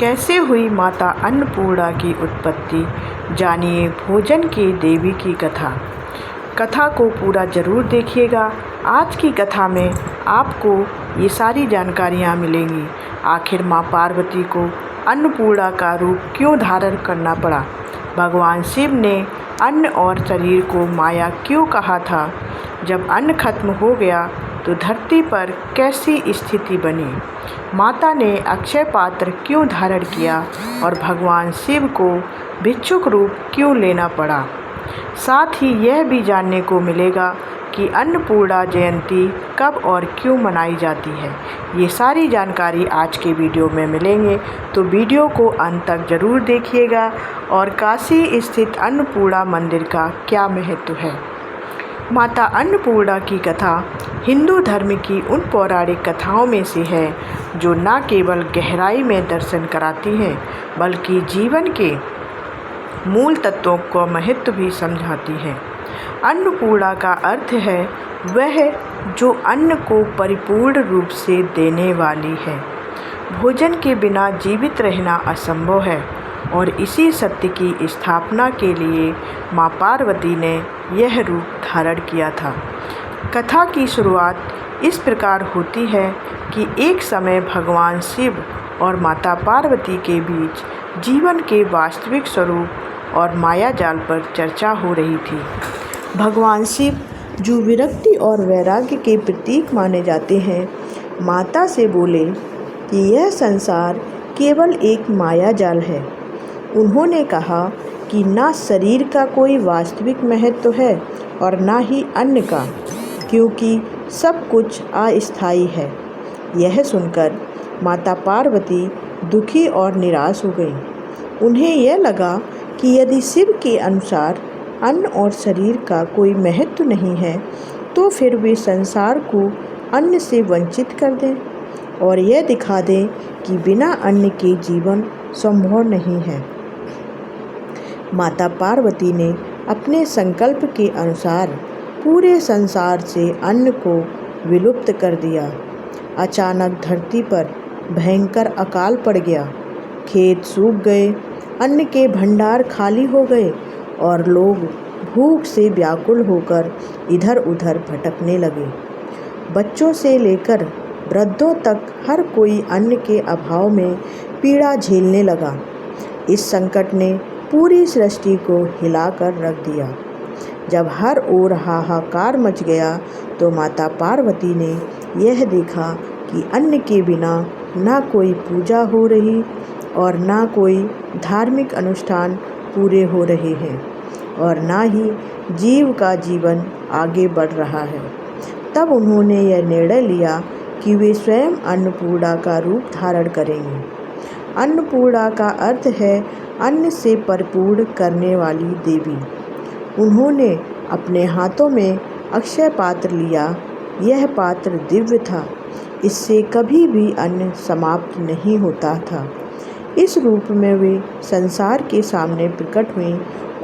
कैसे हुई माता अन्नपूर्णा की उत्पत्ति, जानिए भोजन की देवी की कथा। कथा को पूरा ज़रूर देखिएगा। आज की कथा में आपको ये सारी जानकारियाँ मिलेंगी। आखिर माँ पार्वती को अन्नपूर्णा का रूप क्यों धारण करना पड़ा? भगवान शिव ने अन्न और शरीर को माया क्यों कहा था? जब अन्न खत्म हो गया तो धरती पर कैसी स्थिति बनी? माता ने अक्षय पात्र क्यों धारण किया और भगवान शिव को भिक्षुक रूप क्यों लेना पड़ा? साथ ही यह भी जानने को मिलेगा कि अन्नपूर्णा जयंती कब और क्यों मनाई जाती है। ये सारी जानकारी आज के वीडियो में मिलेंगे, तो वीडियो को अंत तक ज़रूर देखिएगा। और काशी स्थित अन्नपूर्णा मंदिर का क्या महत्व है? माता अन्नपूर्णा की कथा हिंदू धर्म की उन पौराणिक कथाओं में से है जो न केवल गहराई में दर्शन कराती हैं बल्कि जीवन के मूल तत्वों को महत्व भी समझाती हैं। अन्नपूर्णा का अर्थ है वह जो अन्न को परिपूर्ण रूप से देने वाली है। भोजन के बिना जीवित रहना असंभव है और इसी सत्य की स्थापना के लिए माँ पार्वती ने यह रूप धारण किया था। कथा की शुरुआत इस प्रकार होती है कि एक समय भगवान शिव और माता पार्वती के बीच जीवन के वास्तविक स्वरूप और माया जाल पर चर्चा हो रही थी। भगवान शिव, जो विरक्ति और वैराग्य के प्रतीक माने जाते हैं, माता से बोले कि यह संसार केवल एक माया जाल है। उन्होंने कहा कि ना शरीर का कोई वास्तविक महत्व है और ना ही अन्न का, क्योंकि सब कुछ अस्थायी है। यह सुनकर माता पार्वती दुखी और निराश हो गई। उन्हें यह लगा कि यदि शिव के अनुसार अन्न और शरीर का कोई महत्व नहीं है तो फिर वे संसार को अन्न से वंचित कर दें और यह दिखा दें कि बिना अन्न के जीवन संभव नहीं है। माता पार्वती ने अपने संकल्प के अनुसार पूरे संसार से अन्न को विलुप्त कर दिया। अचानक धरती पर भयंकर अकाल पड़ गया। खेत सूख गए, अन्न के भंडार खाली हो गए और लोग भूख से व्याकुल होकर इधर उधर भटकने लगे। बच्चों से लेकर वृद्धों तक हर कोई अन्न के अभाव में पीड़ा झेलने लगा। इस संकट ने पूरी सृष्टि को हिलाकर रख दिया। जब हर ओर हाहाकार मच गया तो माता पार्वती ने यह देखा कि अन्न के बिना ना कोई पूजा हो रही और ना कोई धार्मिक अनुष्ठान पूरे हो रहे हैं और ना ही जीव का जीवन आगे बढ़ रहा है। तब उन्होंने यह निर्णय लिया कि वे स्वयं अन्नपूर्णा का रूप धारण करेंगे। अन्नपूर्णा का अर्थ है अन्न से परिपूर्ण करने वाली देवी। उन्होंने अपने हाथों में अक्षय पात्र लिया। यह पात्र दिव्य था, इससे कभी भी अन्न समाप्त नहीं होता था। इस रूप में वे संसार के सामने प्रकट हुई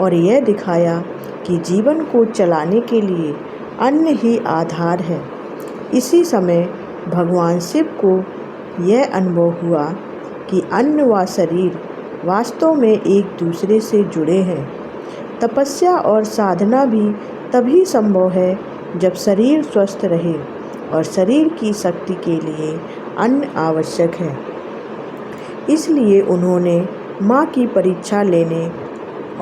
और यह दिखाया कि जीवन को चलाने के लिए अन्न ही आधार है। इसी समय भगवान शिव को यह अनुभव हुआ कि अन्न व शरीर वास्तव में एक दूसरे से जुड़े हैं। तपस्या और साधना भी तभी संभव है जब शरीर स्वस्थ रहे और शरीर की शक्ति के लिए अन्न आवश्यक है। इसलिए उन्होंने माँ की परीक्षा लेने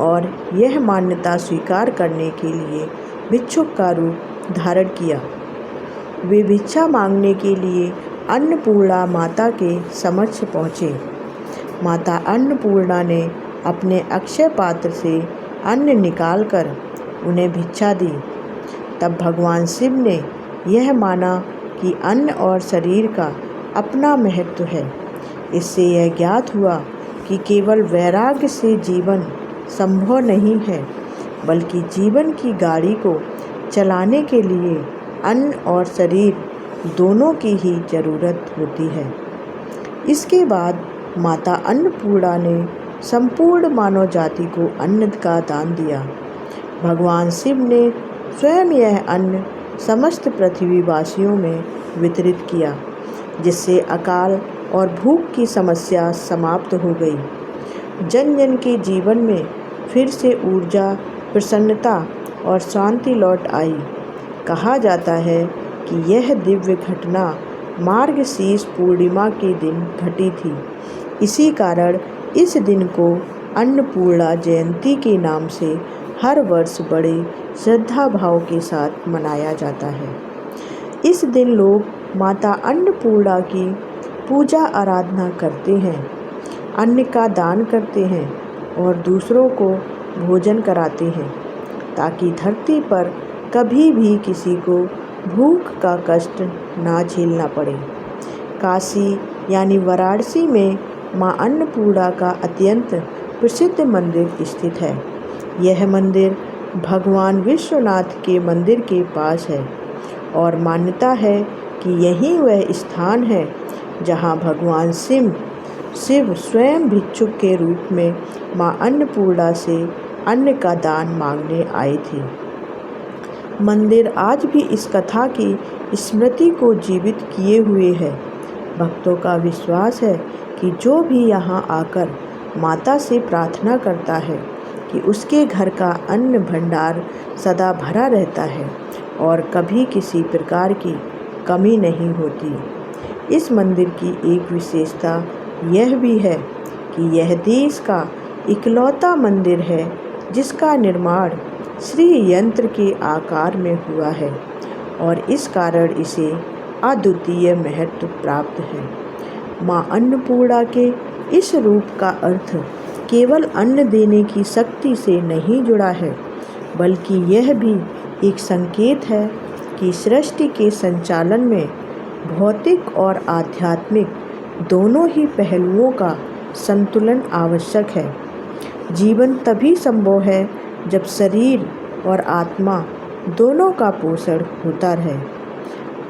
और यह मान्यता स्वीकार करने के लिए भिक्षुक का रूप धारण किया। वे भिक्षा मांगने के लिए अन्नपूर्णा माता के समक्ष पहुँचे। माता अन्नपूर्णा ने अपने अक्षय पात्र से अन्न निकालकर उन्हें भिक्षा दी। तब भगवान शिव ने यह माना कि अन्न और शरीर का अपना महत्व है। इससे यह ज्ञात हुआ कि केवल वैराग्य से जीवन संभव नहीं है, बल्कि जीवन की गाड़ी को चलाने के लिए अन्न और शरीर दोनों की ही जरूरत होती है। इसके बाद माता अन्नपूर्णा ने संपूर्ण मानव जाति को अन्न का दान दिया। भगवान शिव ने स्वयं यह अन्न समस्त पृथ्वीवासियों में वितरित किया, जिससे अकाल और भूख की समस्या समाप्त हो गई। जन जन के जीवन में फिर से ऊर्जा, प्रसन्नता और शांति लौट आई। कहा जाता है कि यह दिव्य घटना मार्गशीर्ष पूर्णिमा के दिन घटी थी। इसी कारण इस दिन को अन्नपूर्णा जयंती के नाम से हर वर्ष बड़े श्रद्धा भाव के साथ मनाया जाता है। इस दिन लोग माता अन्नपूर्णा की पूजा आराधना करते हैं, अन्न का दान करते हैं और दूसरों को भोजन कराते हैं, ताकि धरती पर कभी भी किसी को भूख का कष्ट ना झेलना पड़े। काशी यानी वाराणसी में मां अन्नपूर्णा का अत्यंत प्रसिद्ध मंदिर स्थित है। यह मंदिर भगवान विश्वनाथ के मंदिर के पास है और मान्यता है कि यही वह स्थान है जहां भगवान शिव स्वयं भिक्षुक के रूप में मां अन्नपूर्णा से अन्न का दान मांगने आए थे। मंदिर आज भी इस कथा की स्मृति को जीवित किए हुए है। भक्तों का विश्वास है कि जो भी यहाँ आकर माता से प्रार्थना करता है कि उसके घर का अन्न भंडार सदा भरा रहता है और कभी किसी प्रकार की कमी नहीं होती। इस मंदिर की एक विशेषता यह भी है कि यह देश का इकलौता मंदिर है जिसका निर्माण श्री यंत्र के आकार में हुआ है और इस कारण इसे अद्वितीय महत्व प्राप्त है। मां अन्नपूर्णा के इस रूप का अर्थ केवल अन्न देने की शक्ति से नहीं जुड़ा है, बल्कि यह भी एक संकेत है कि सृष्टि के संचालन में भौतिक और आध्यात्मिक दोनों ही पहलुओं का संतुलन आवश्यक है। जीवन तभी संभव है जब शरीर और आत्मा दोनों का पोषण होता रहे।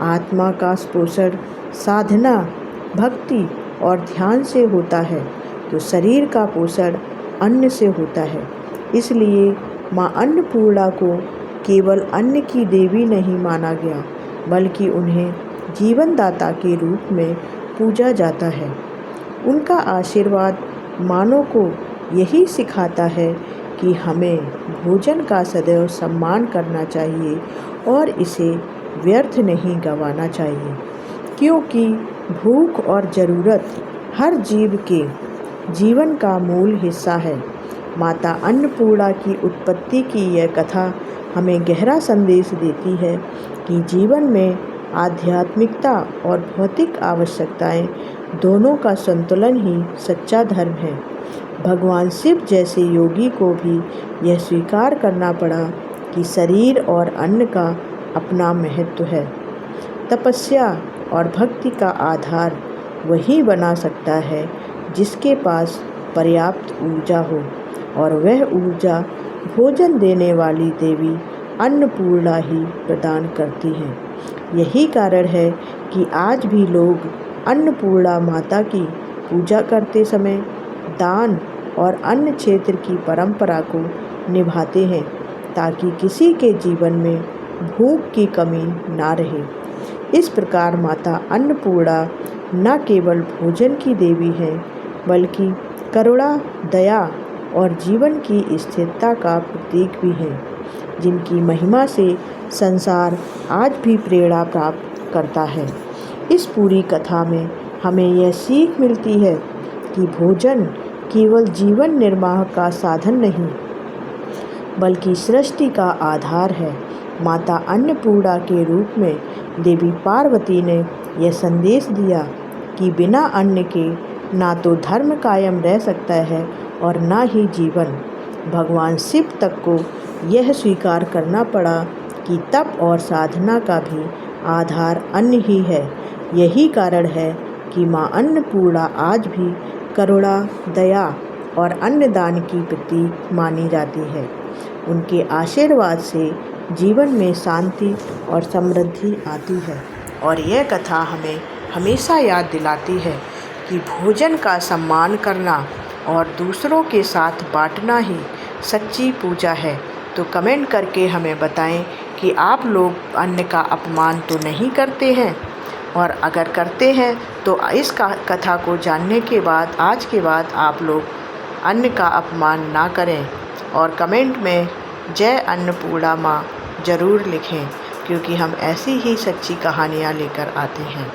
आत्मा का पोषण साधना, भक्ति और ध्यान से होता है तो शरीर का पोषण अन्न से होता है। इसलिए मां अन्नपूर्णा को केवल अन्न की देवी नहीं माना गया, बल्कि उन्हें जीवनदाता के रूप में पूजा जाता है। उनका आशीर्वाद मानव को यही सिखाता है कि हमें भोजन का सदैव सम्मान करना चाहिए और इसे व्यर्थ नहीं गंवाना चाहिए, क्योंकि भूख और ज़रूरत हर जीव के जीवन का मूल हिस्सा है। माता अन्नपूर्णा की उत्पत्ति की यह कथा हमें गहरा संदेश देती है कि जीवन में आध्यात्मिकता और भौतिक आवश्यकताएं दोनों का संतुलन ही सच्चा धर्म है। भगवान शिव जैसे योगी को भी यह स्वीकार करना पड़ा कि शरीर और अन्न का अपना महत्व है। तपस्या और भक्ति का आधार वही बना सकता है जिसके पास पर्याप्त ऊर्जा हो, और वह ऊर्जा भोजन देने वाली देवी अन्नपूर्णा ही प्रदान करती हैं। यही कारण है कि आज भी लोग अन्नपूर्णा माता की पूजा करते समय दान और अन्न क्षेत्र की परंपरा को निभाते हैं, ताकि किसी के जीवन में भूख की कमी ना रहे। इस प्रकार माता अन्नपूर्णा न केवल भोजन की देवी है, बल्कि करुणा, दया और जीवन की स्थिरता का प्रतीक भी है, जिनकी महिमा से संसार आज भी प्रेरणा प्राप्त करता है। इस पूरी कथा में हमें यह सीख मिलती है कि भोजन केवल जीवन निर्वाह का साधन नहीं, बल्कि सृष्टि का आधार है। माता अन्नपूर्णा के रूप में देवी पार्वती ने यह संदेश दिया कि बिना अन्न के ना तो धर्म कायम रह सकता है और ना ही जीवन। भगवान शिव तक को यह स्वीकार करना पड़ा कि तप और साधना का भी आधार अन्न ही है। यही कारण है कि मां अन्नपूर्णा आज भी करुणा, दया और अन्नदान की प्रतीक मानी जाती है। उनके आशीर्वाद से जीवन में शांति और समृद्धि आती है। और यह कथा हमें हमेशा याद दिलाती है कि भोजन का सम्मान करना और दूसरों के साथ बांटना ही सच्ची पूजा है। तो कमेंट करके हमें बताएं कि आप लोग अन्न का अपमान तो नहीं करते हैं। और अगर करते हैं तो इस कथा को जानने के बाद आज के बाद आप लोग अन्न का अपमान ना करें और कमेंट में जय अन्नपूर्णा माँ ज़रूर लिखें, क्योंकि हम ऐसी ही सच्ची कहानियाँ लेकर आते हैं।